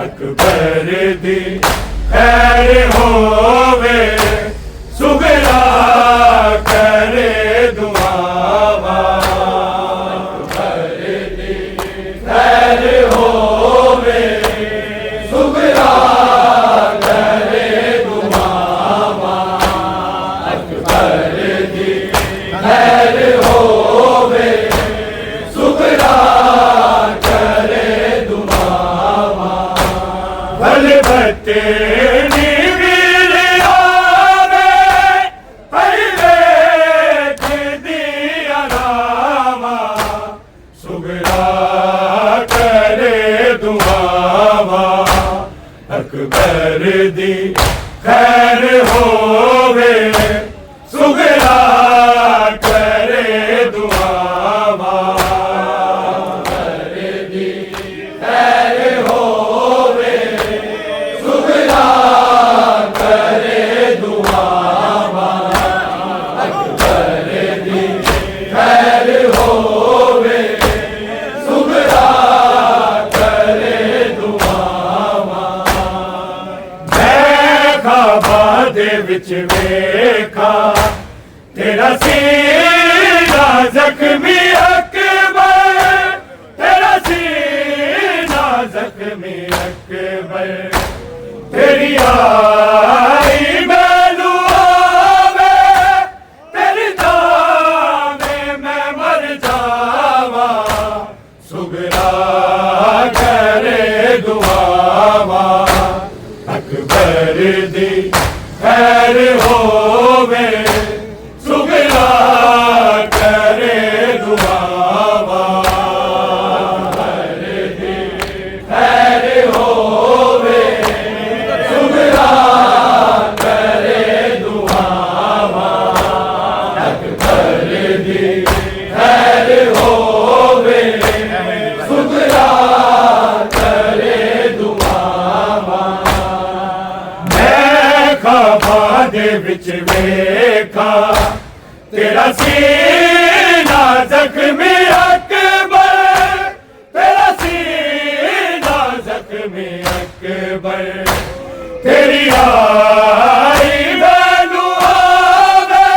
अकबर दी खैर होवे सुगरा करे दुआवा। अकबर दी खैर होवे सुगरा करे दुआवा। अकबर दी खैर होवे सुगरा बलबते वीर आवे पहले दिया रामा। सुगरा करे दुआवा। अकबर दी खैर होवे सुगरा करे दुआवा। दे विच वेखा तेरा सीना जख्मी अकबर, तेरा सीना जख्मी अकबर, तेरी आई मैनू आवे, तेरी दामे मैं मर जावा, सुगरा करे दुआवा, अकबर दी खैर होवे, सुगरा करे दुआवा, अकबर दी खैर होवे, सुगरा करे दुआवा, अकबर दी खैर होवे, सुगरा करे दुआवा। मैं ख्वाबां दे विच वेखा तेरा सीना जख्मी अकबर, तेरा सीना जख्मी अकबर, तेरी आई मैनू आवे,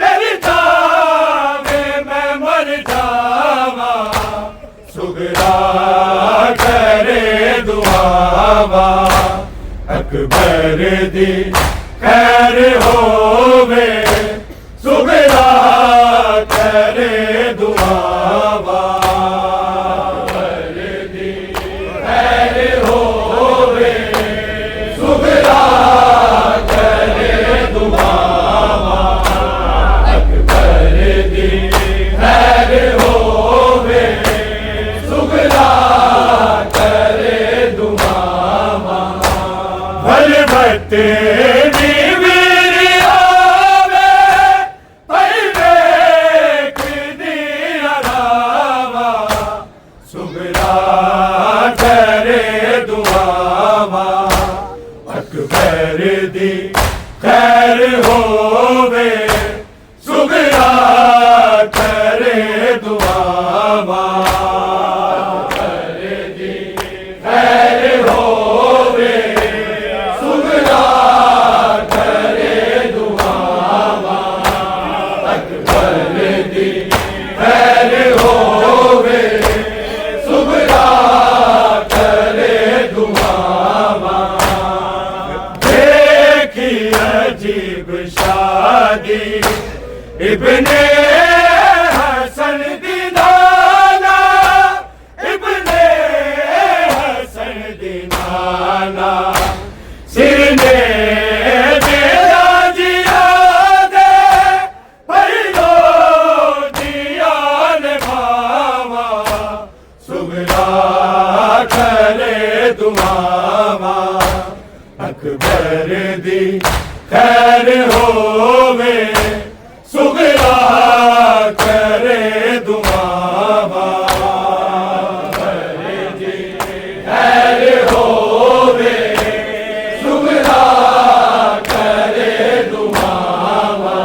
तेरी दावे मैं मर जावा, सुगरा करे दुआवा, अकबर दी खैर होवे, सुगरा करे दुआवा, अकबर दी खैर होवे, सुगरा करे दुआवा, अकबर दी खैर होवे, सुगरा करे दुआवा। भलवत दी मेरी आवे, पहले दी अलावा, सुगरा करे दुआवा, अकबर दी खैर होवे, सुगरा करे दुआवा, अकबर दी खैर होवे, सुगरा करे दुआवा, अकबर दी खैर होवे, सुगरा करे दुआवा। देखी अजीब शादी इब्ने हसन दी नाना, इब्ने हसन दी नाना, सिर ने तेरा जिया दे, पहलो दिया ने भावा, सुगरा करे दुआवा, अकबर दी खैर होवे, सुगरा करे दुआवा, अकबर दी खैर होवे, सुगरा करे दुआवा,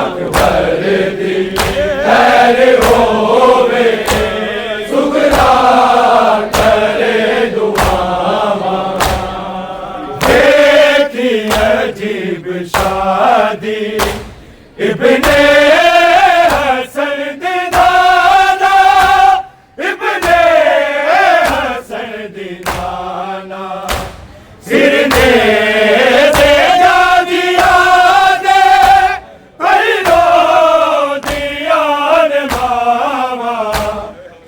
अकबर दी खैर होवे, सुगरा करे दुआवा। देखी अजीब शादी इब्ने हसन दी नाना, इब्ने हसन दी नाना, सिर ने तेरा दिया दे, पहलो दिया ने भावा,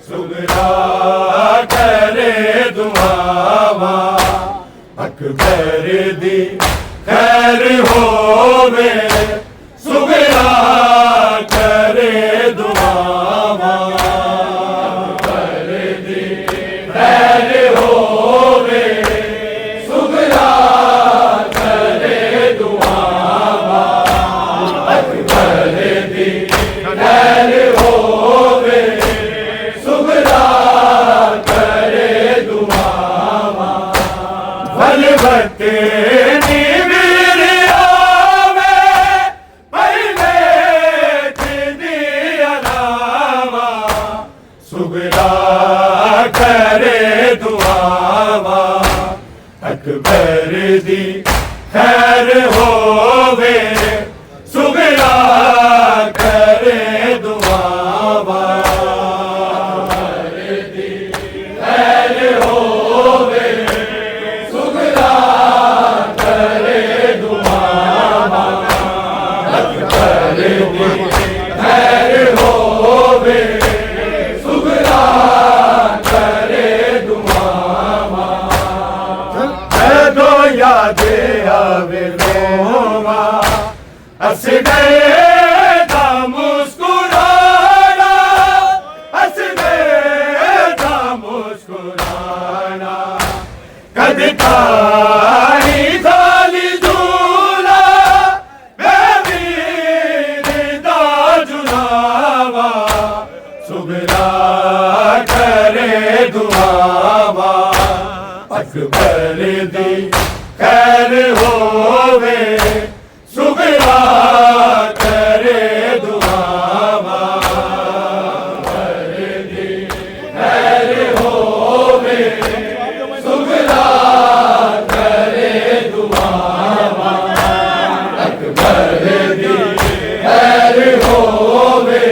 सुगरा करे दुआवा, अकबर दी खैर होवे, सुगरा करे दुआवा, अकबर दी खैर होवे, सुगरा करे दुआवा, अकबर दी खैर होवे, सुगरा करे दुआवा। भलवत दी मेरी आवे, पहले दी अलावा, सुगरा करे दुआवा, अकबर दी खैर होवे सुगरा करे दुआवा खैर होवे सुगरा करे दुआवा खैर होवे सुगरा करे दुआवा दो यादे आवे रोवा हंस गए दा मुस्कुराना हंस गए दा मुस्कुराना कद तारी थाली झूला मैं वीर दा जुलावा सुगरा करे दुआवा अकबर दी खैर होवे सुगरा करे दुआवा अकबर दी खैर होवे सुगरा करे दुआवा अकबर दी खैर होवे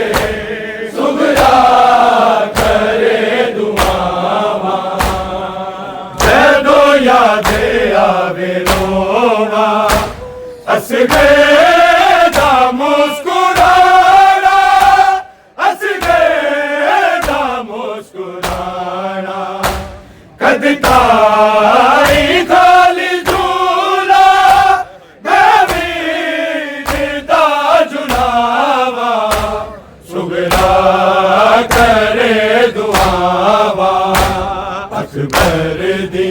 सुगरा करे दुआवा जदों यादे आवे रोवा हंस गए दा मुस्कुराना हंस गए दा मुस्कुराना कद तारी थाली झूला मैं वीर दा जुलावा सुगरा करे दुआवा अकबर दी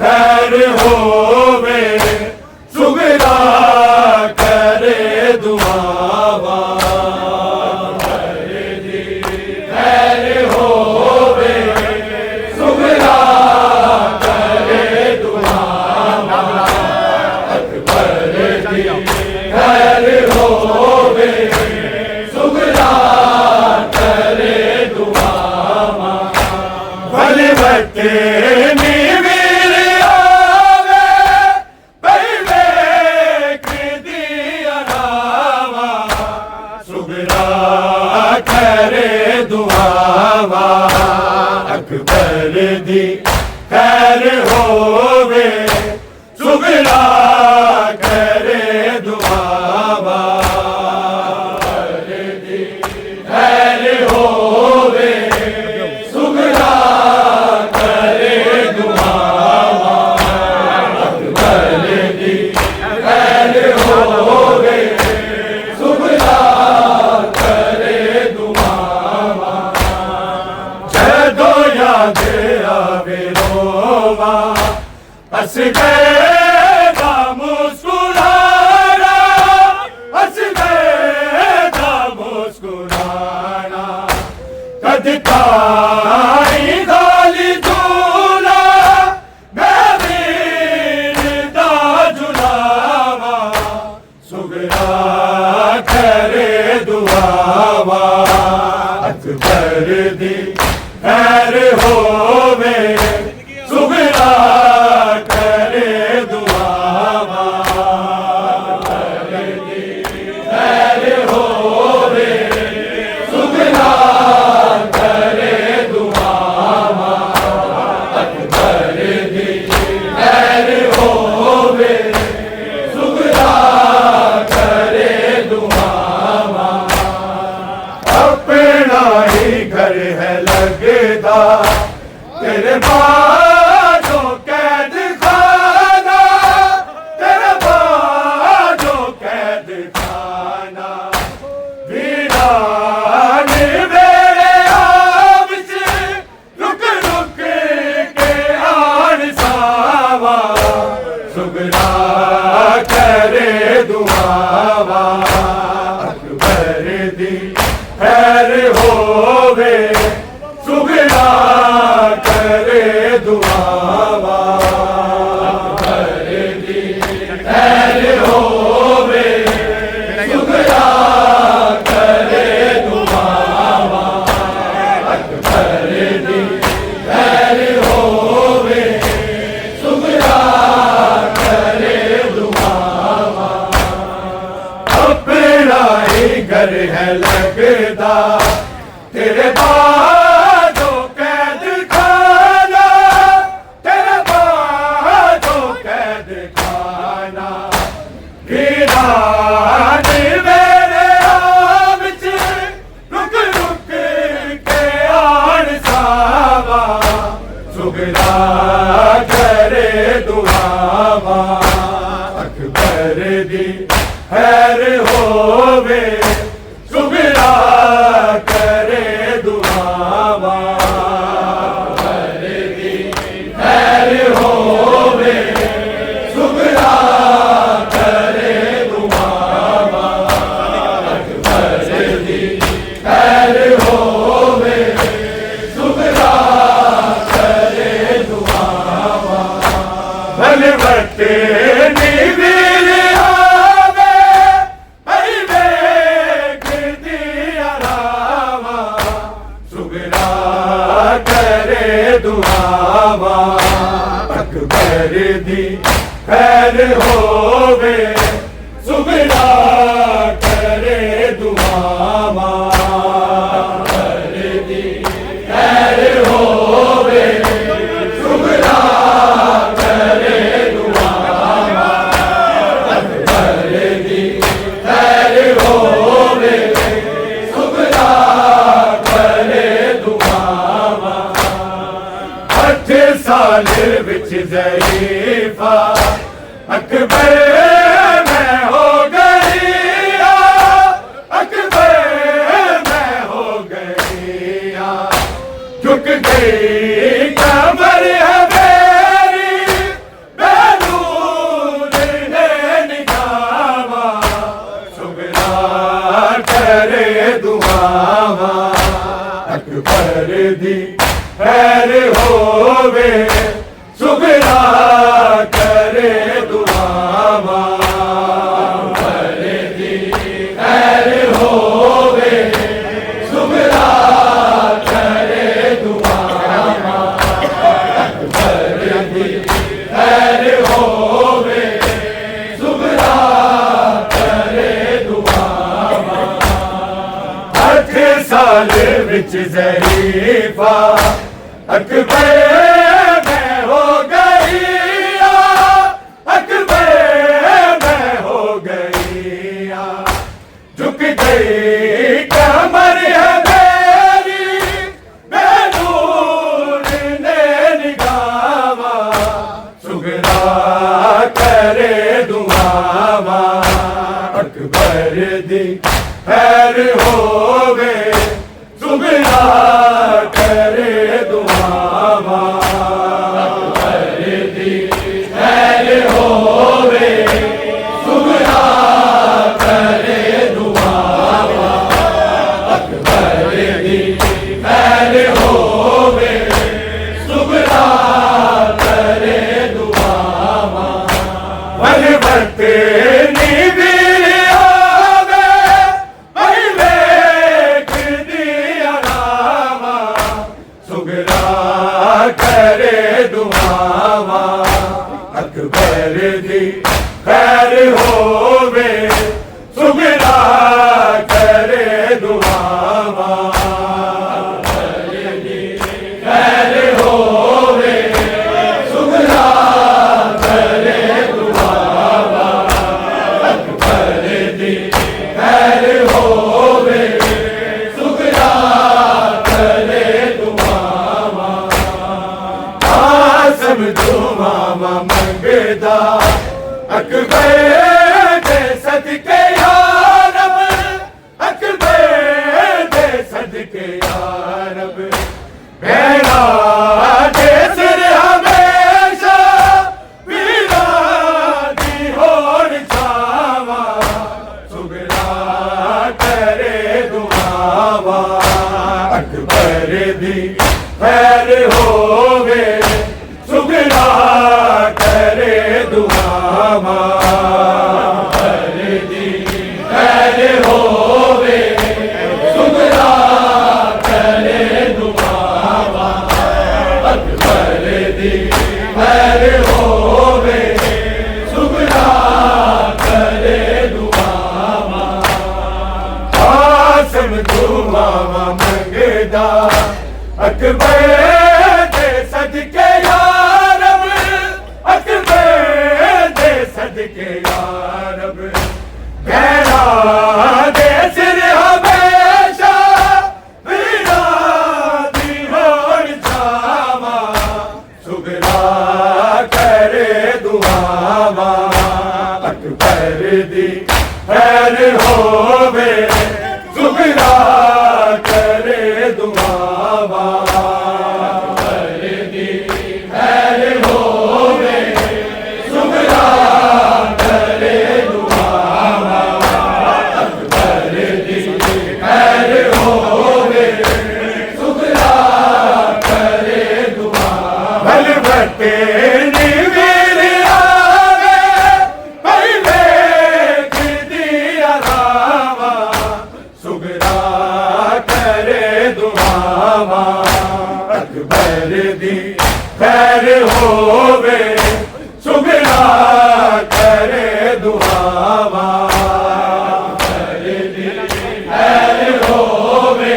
खैर होवे सुगरा करे दुआवा खैर होवे सुगरा करे दुआवा अकबर दी खैर होवे सुगरा करे दुआवा भले बटे करे दुआवा अकबर दी खैर होवे सुगरा करे दुआवा खैर होवे सुगरा करे दुआवा अकबर दी खैर होवे सुगरा आवे रोवा हंस गए दा मुस्कुराना हंस गए दा मुस्कुराना कद तारी थाली झूला मैं वीर दा जुलावा सुगरा करे दुआवा अकबर दी खैर होवे सुगरा करे दुआवा खैर होवे सुगरा करे दुआवा अकबर दी खैर होवे सुगरा करे दुआवा अपना ही घर है लगदा तेरे बाजों कैद खाना तेरे बाजों कैद खाना वीरान मेरे आप से रुक रुक के आन सावा सुगरा करे दुआवा अकबर दी खैर होवे सुगरा करे दुआवा अकबर दी खैर होवे सुगरा करे दुआवा अकबर दी खैर होवे सुगरा करे है लगदा तेरे बाजों कैद खाना, तेरे बाजों कैद खाना। वीरान मेरे विच रुक रुक के आन सावा, सुगरा करे दुआवा। अकबर दी खैर होवे, सुगरा करे दुआवा। अकबर दी खैर होवे, सुगरा करे दुआवा। अकबर दी खैर होवे, सुगरा करे दुआवा। भलवते नीवीर आवे, हई वेख दिया रावा, सुगरा करे दुआवा। अकबर दी खैर होवे, सुगरा करे दुआवा। अकबर दी खैर होवे, सुगरा करे दुआवा। अकबर दी खैर होवे, सुगरा करे दुआवा। 8 साल विच ज़ईफ़ा अकबर मैं हो गईया, अकबर मैं हो गईया। झुक गई कमर है मेरी, बैरूर ने निगावा, सुगरा करे दुआवा। अकबर दी खैर होवे, सुगरा करे दुआवा। अकबर दी खैर होवे, सुगरा करे दुआवा। अकबर दी खैर होवे, सुगरा करे दुआवा। 8 साल विच ज़ईफ़ा अकबर मैं हो गईया, अकबर मैं हो गईया। झुक गई कमर है मेरी, बैरूर ने निगावा, सुगरा करे दुआवा। अकबर दी खैर होवे, सुगरा करे दुआवा। अकबर दी खैर होवे, सुगरा करे दुआवा। अकबर दी खैर होवे, सुगरा करे दुआवा। भलवते नीवीर आवे, हई वेख दिया रावा, सुगरा करे दुआवा। अकबर दी खैर होवे, सुगरा करे दुआवा। अकबर दी खैर होवे, सुगरा करे दुआवा। अकबर दी खैर होवे, सुगरा करे दुआवा। समझो मामा मंगदा अकबर दे सदके या रब, अकबर दे सदके या रब। भैरा दे सिर हमेशा वीरा दी होर छावा, सुगरा करे दुआवा। अकबर दी खैर होवे, सुगरा करे दुआवा। अकबर दी खैर होवे, सुगरा करे दुआवा। अकबर दी खैर होवे, सुगरा करे दुआवा। अकबर दे सदके या रब, अकबर दे सदके या रब, गहरा दे सिर हमेशा वीरानी होर जावा, सुगरा करे दुआवा, अकबर दी खैर होवे, सुगरा करे दुआवा, अकबर दी खैर होवे, सुगरा करे दुआवा, अकबर दी खैर होवे, सुगरा करे दुआवा। भलवते नी वीर आवे, पहले दी अलावा, सुगरा करे दुआवा, अकबर दी खैर होवे, सुगरा करे दुआवा, अकबर दी खैर होवे,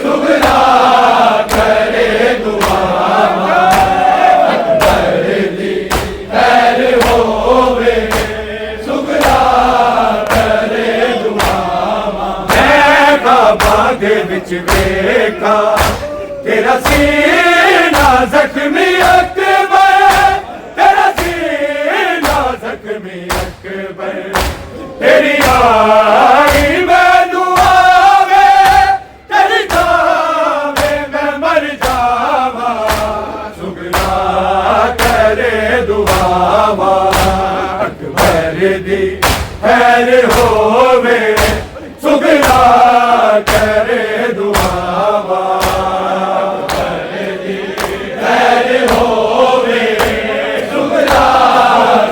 सुगरा करे दुआवा, अकबर दी खैर होवे, सुगरा करे दुआवा। मैं काबा दे विच वेखा तेरा सीना जख्मी अकबर, तेरा सीना जख्मी अकबर, तेरी आई मैनू आवे, तेरी जावे मैं मर जावा, सुगरा करे दुआवा, अकबर दी खैर होवे, सुगरा करे दुआवा, अकबर दी खैर होवे, सुगरा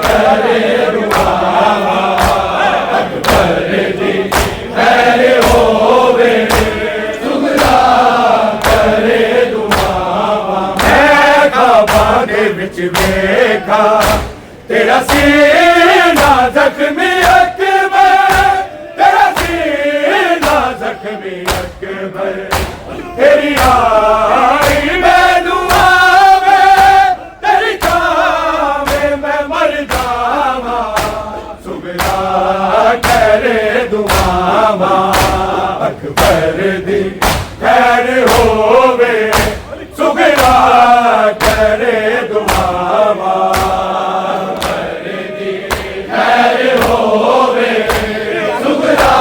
करे दुआवा, अकबर दी खैर होवे, सुगरा करे दुआवा। मैं काबा दे विच वेखा तेरा सीना जख्मी अकबर, तेरा सीना जख्मी अकबर, तेरी आई मैनू आवे, तेरी जावे मैं मर जावा, सुगरा करे दुआवा, अकबर दी खैर होवे, सुगरा करे दुआवा, अकबर दी खैर होवे, सुगरा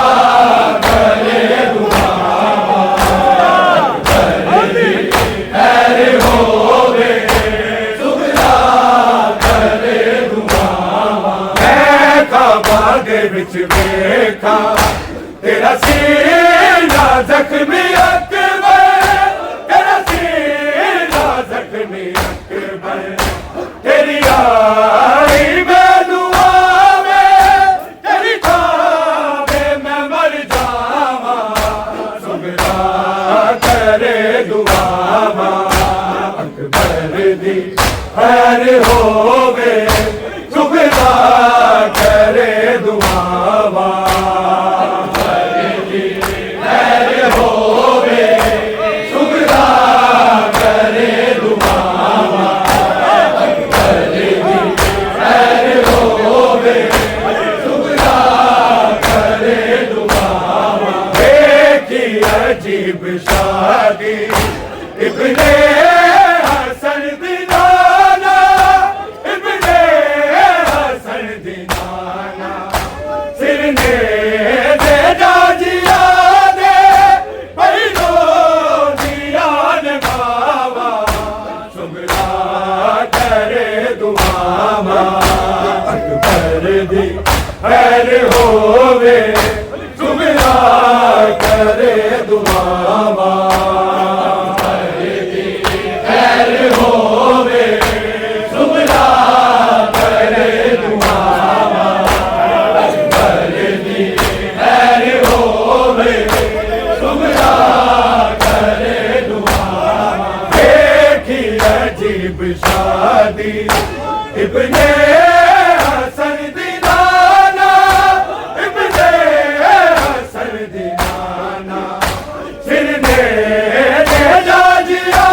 करे दुआवा, अकबर दी खैर होवे, सुगरा करे दुआवा। मैं काबा दे विच वेखा तेरा सीना जख्मी अकबर, तेरा सीना जख्मी अकबर, तेरी आई मैनू आवे, तेरी जावे मैं मर जावा, सुगरा करे दुआवा, अकबर दी खैर होवे, सुगरा करे दुआवा, अकबर दी खैर होवे, सुगरा करे दुआवा, अकबर दी खैर होवे, सुगरा करे दुआवा। देखी अजीब शादी इब्ने हसन दी नाना, इब्ने हसन दी नाना, सिरने दे जाजिया दे पहलो दियान बाबा, सुगरा करे दुआवा, अकबर दी खैर होवे, सुगरा करे दुआवा, अकबर दी खैर होवे, सुगरा करे दुआवा, अकबर दी खैर होवे, सुगरा करे दुआवा। देखी अजीब शादी इब्ने हसन दी नाना, इब्ने हसन दी नाना, सिरने दे जाजिया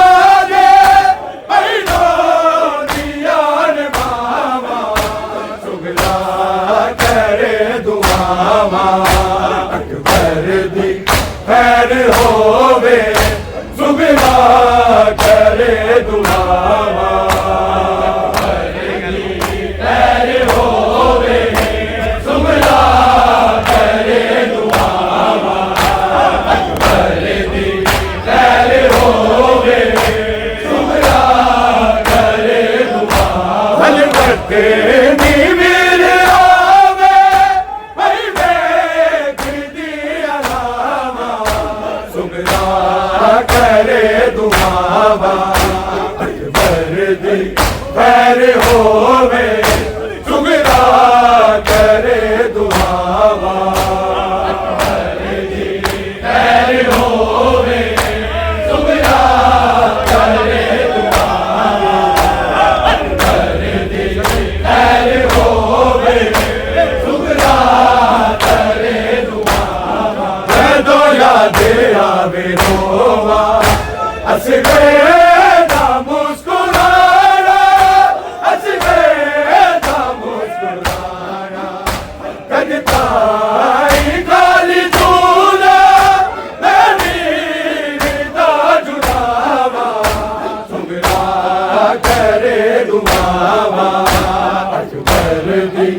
मत्थे दी वीर आवे भाई वेख दी अलावा सुगरा करे दुआवा अकबर दी पैर होवे सुगरा करे दुआवा अकबर दी पैर होवे सुगरा करे दुआवा अकबर दी पैर होवे सुगरा करे दुआवा जदो याद आवे रोवा असगरे दा मुस्कुराना असगरे दा मुस्कुराना कदताई खाली झूला मैंने दा जुड़ावा सुगरा करे दुआवा अकबर दी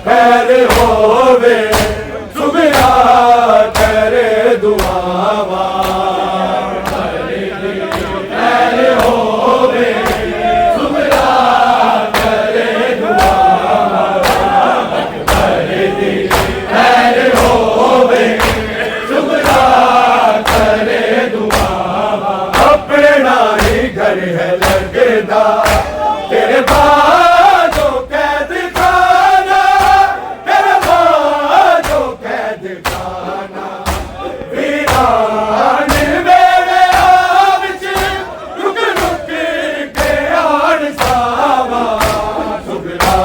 पैर होवे सुगरा करे दुआवा तेरे बाजो कैद खाना तेरे बाजो कैद खाना वीरान मेरे विच रुक रुक के आन सावा सुगरा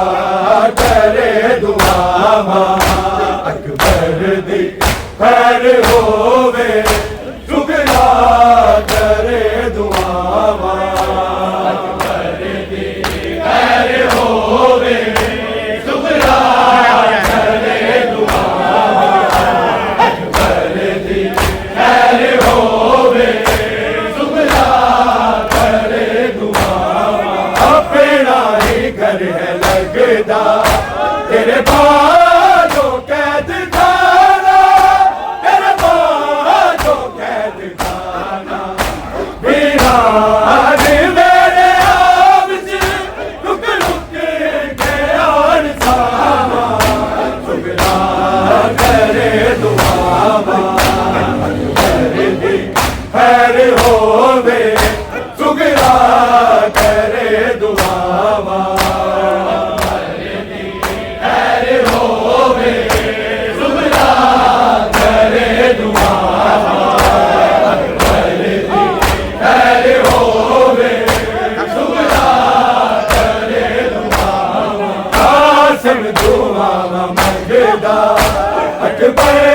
करे दुआवा अकबर दी पैर होवे सुगरा करे दुआवा तेरे बाजो कैद खाना तेरे बाजो कैद खाना वीरान मेरे विच रुक रुक के आन सावा सुगरा करे दुआवा अकबर दी पैर होवे सुगरा करे दुआवा अकबर